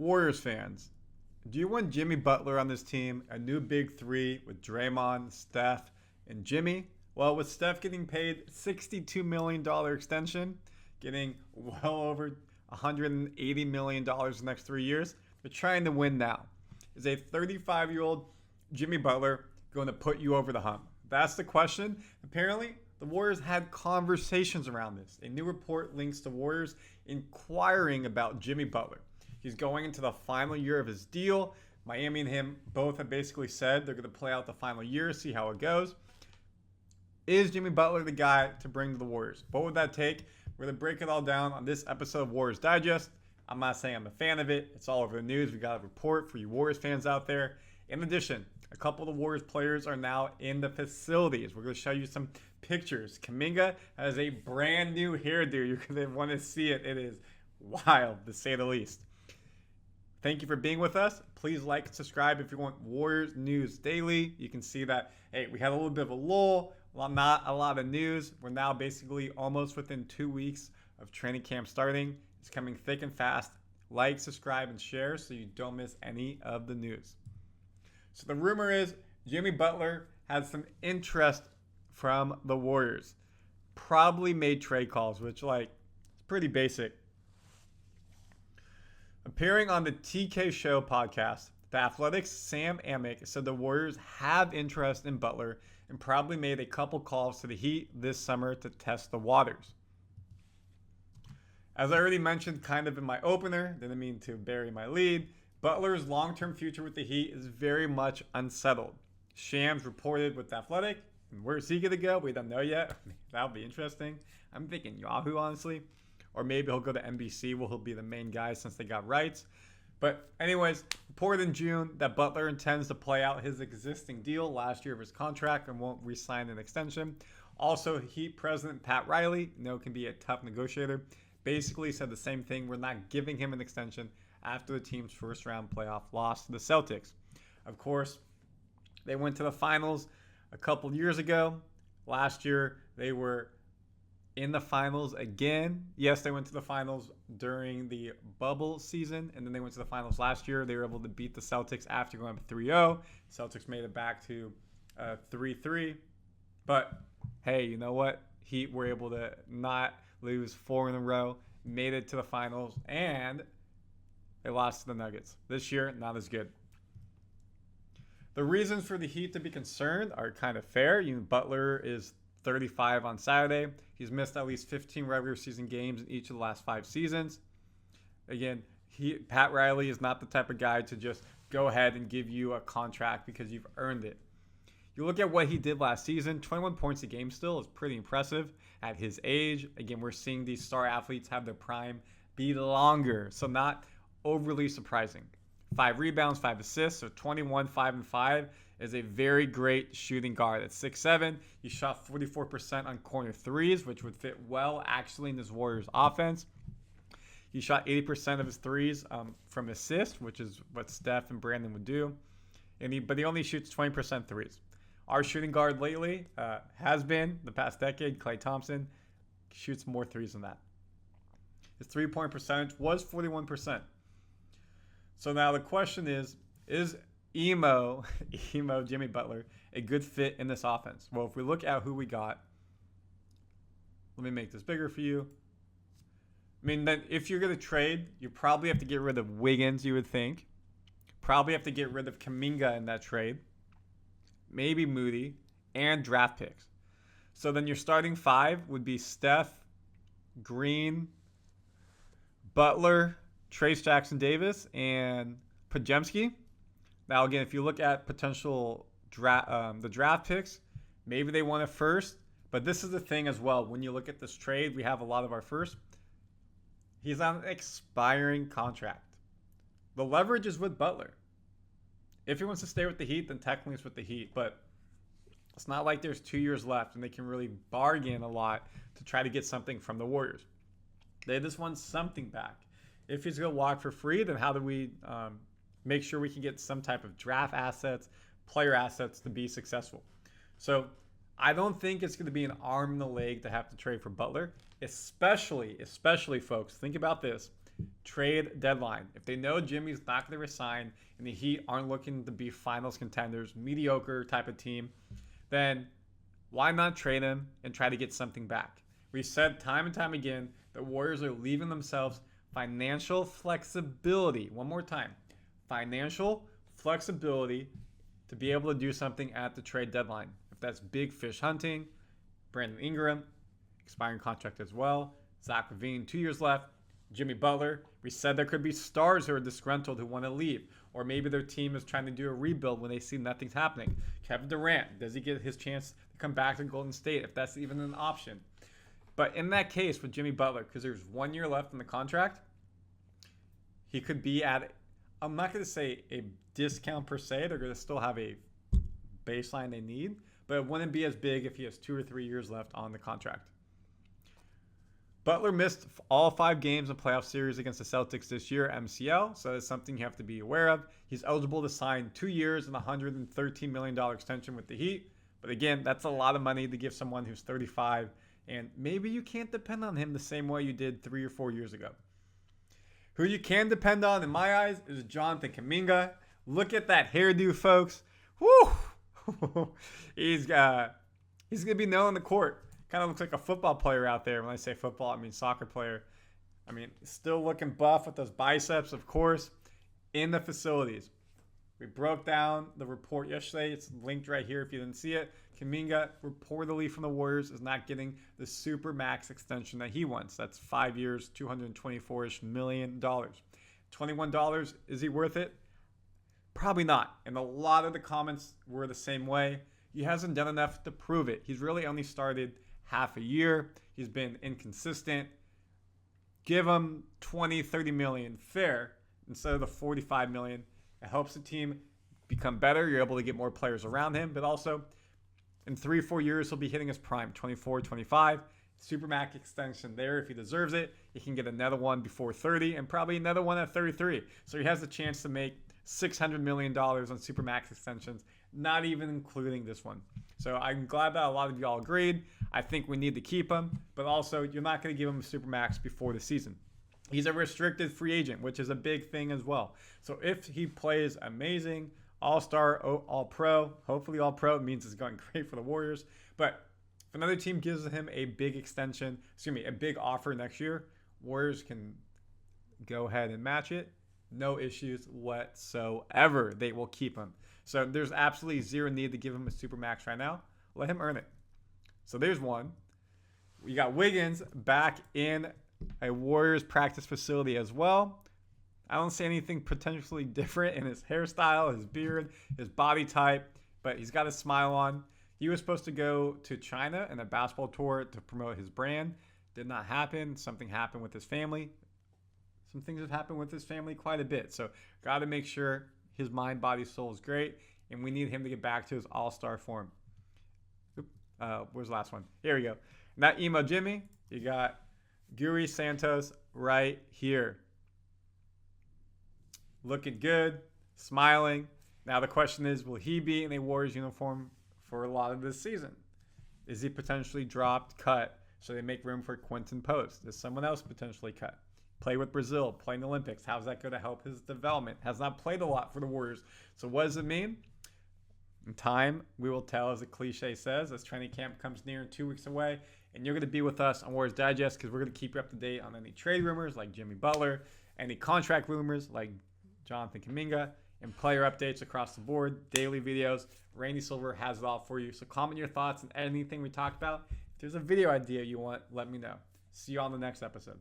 Warriors fans, do you want Jimmy Butler on this team? A new big three with Draymond, Steph, and Jimmy? Well, with Steph getting paid $62 million extension, getting well over $180 million the next 3 years, they're trying to win now. Is a 35-year-old Jimmy Butler going to put you over the hump? That's the question. Apparently, the Warriors had conversations around this. A new report links the Warriors inquiring about Jimmy Butler. He's going into the final year of his deal. Miami and him both have basically said they're going to play out the final year, see how it goes. Is Jimmy Butler the guy to bring to the Warriors? What would that take? We're going to break it all down on this episode of Warriors Digest. I'm not saying I'm a fan of it. It's all over the news. We got a report for you Warriors fans out there. In addition, a couple of the Warriors players are now in the facilities. We're going to show you some pictures. Kuminga has a brand new hairdo. You're going to want to see it. It is wild, to say the least. Thank you for being with us. Please like and subscribe if you want Warriors news daily. You can see that, hey, we had a little bit of a lull. Well, not a lot of news. We're now basically almost within 2 weeks of training camp starting. It's coming thick and fast. Like, subscribe, and share so you don't miss any of the news. So the rumor is Jimmy Butler has some interest from the Warriors. Probably made trade calls, which, it's pretty basic. Appearing on the TK Show podcast, The Athletic's Sam Amick said the Warriors have interest in Butler and probably made a couple calls to the Heat this summer to test the waters. As I already mentioned kind of in my opener, didn't mean to bury my lead, Butler's long-term future with the Heat is very much unsettled. Shams reported with The Athletic, and where's he going to go? We don't know yet. That'll be interesting. I'm thinking Yahoo, honestly. Or maybe he'll go to NBC where he'll be the main guy since they got rights. But anyways, reported in June that Butler intends to play out his existing deal last year of his contract and won't re-sign an extension. Also, Heat President Pat Riley, can be a tough negotiator, basically said the same thing. We're not giving him an extension after the team's first round playoff loss to the Celtics. Of course, they went to the finals a couple years ago. Last year, they were in the finals again. Yes, they went to the finals during the bubble season, and then they went to the finals last year. They were able to beat the Celtics after going up 3-0. Celtics made it back to 3-3. But, hey, you know what? Heat were able to not lose 4 in a row, made it to the finals, and they lost to the Nuggets. This year, not as good. The reasons for the Heat to be concerned are kind of fair. Butler is 35 on Saturday. He's missed at least 15 regular season games in each of the last 5 seasons. Again, Pat Riley is not the type of guy to just go ahead and give you a contract because you've earned it. You look at what he did last season, 21 points a game still is pretty impressive at his age. Again, we're seeing these star athletes have their prime be longer, so not overly surprising. 5 rebounds, 5 assists, so 21, 5, and 5 is a very great shooting guard. At 6'7", he shot 44% on corner threes, which would fit well actually in this Warriors offense. He shot 80% of his threes from assists, which is what Steph and Brandin would do. But he only shoots 20% threes. Our shooting guard lately has been, the past decade, Klay Thompson, shoots more threes than that. His three-point percentage was 41%. So now the question is Emo Jimmy Butler a good fit in this offense? Well, if we look at who we got, let me make this bigger for you. Then if you're going to trade, you probably have to get rid of Wiggins, you would think. Probably have to get rid of Kuminga in that trade. Maybe Moody and draft picks. So then your starting 5 would be Steph, Green, Butler, Trayce Jackson-Davis, and Podziemski. Now, again, if you look at potential the draft picks, maybe they want a first. But this is the thing as well. When you look at this trade, we have a lot of our first. He's on an expiring contract. The leverage is with Butler. If he wants to stay with the Heat, then technically it's with the Heat. But it's not like there's 2 years left and they can really bargain a lot to try to get something from the Warriors. They just want something back. If he's going to walk for free, then how do we make sure we can get some type of draft assets, player assets to be successful? So I don't think it's going to be an arm and a leg to have to trade for Butler, especially folks, think about this. trade deadline. If they know Jimmy's not going to resign and the Heat aren't looking to be finals contenders, mediocre type of team, then why not trade him and try to get something back? We said time and time again the Warriors are leaving themselves financial flexibility. One more time. Financial flexibility to be able to do something at the trade deadline. If that's big fish hunting, Brandon Ingram, expiring contract as well, Zach LaVine, 2 years left, Jimmy Butler. We said there could be stars who are disgruntled who want to leave. Or maybe their team is trying to do a rebuild when they see nothing's happening. Kevin Durant, does he get his chance to come back to Golden State if that's even an option? But in that case with Jimmy Butler, because there's 1 year left in the contract, he could be at, I'm not going to say a discount per se. They're going to still have a baseline they need, but it wouldn't be as big if he has 2 or 3 years left on the contract. Butler missed all 5 games in playoff series against the Celtics this year, MCL, so that's something you have to be aware of. He's eligible to sign 2 years and $113 million extension with the Heat, but again, that's a lot of money to give someone who's 35, and maybe you can't depend on him the same way you did 3 or 4 years ago. Who you can depend on, in my eyes, is Jonathan Kuminga. Look at that hairdo, folks. Woo! He's going to be known on the court. Kind of looks like a football player out there. When I say football, I mean soccer player. I mean, still looking buff with those biceps, of course, in the facilities. We broke down the report yesterday. It's linked right here if you didn't see it. Kuminga, reportedly from the Warriors, is not getting the super max extension that he wants. That's 5 years, $224-ish million. $21, is he worth it? Probably not. And a lot of the comments were the same way. He hasn't done enough to prove it. He's really only started half a year. He's been inconsistent. Give him 20, 30 million fair instead of the 45 million. It helps the team become better. You're able to get more players around him, but also in 3 or 4 years, he'll be hitting his prime, 24, 25. Supermax extension there if he deserves it. He can get another one before 30 and probably another one at 33. So he has the chance to make $600 million on Supermax extensions, not even including this one. So I'm glad that a lot of y'all agreed. I think we need to keep him, but also you're not going to give him a Supermax before the season. He's a restricted free agent, which is a big thing as well. So if he plays amazing, all-star, all-pro, hopefully all-pro, it means it's going great for the Warriors. But if another team gives him a big extension, a big offer next year, Warriors can go ahead and match it. No issues whatsoever. They will keep him. So there's absolutely zero need to give him a Supermax right now. Let him earn it. So there's one. We got Wiggins back in a Warriors practice facility as well. I don't see anything potentially different in his hairstyle, his beard, his body type, but he's got a smile on. He was supposed to go to China in a basketball tour to promote his brand. Did not happen. Something happened with his family. Some things have happened with his family quite a bit. So got to make sure his mind, body, soul is great, and we need him to get back to his all-star form. Where's the last one? Here we go. Not emo Jimmy. You got Guri Santos right here. Looking good, smiling. Now the question is, will he be in a Warriors uniform for a lot of this season? Is he potentially dropped, cut, so they make room for Quinten Post? Is someone else potentially cut? Play with Brazil, play in the Olympics. How's that going to help his development? Has not played a lot for the Warriors. So what does it mean? In time, we will tell, as the cliche says, as training camp comes near 2 weeks away. And you're going to be with us on Warriors Digest because we're going to keep you up to date on any trade rumors like Jimmy Butler, any contract rumors like Jonathan Kuminga, and player updates across the board, daily videos. Randy Silver has it all for you. So comment your thoughts on anything we talked about. If there's a video idea you want, let me know. See you on the next episode.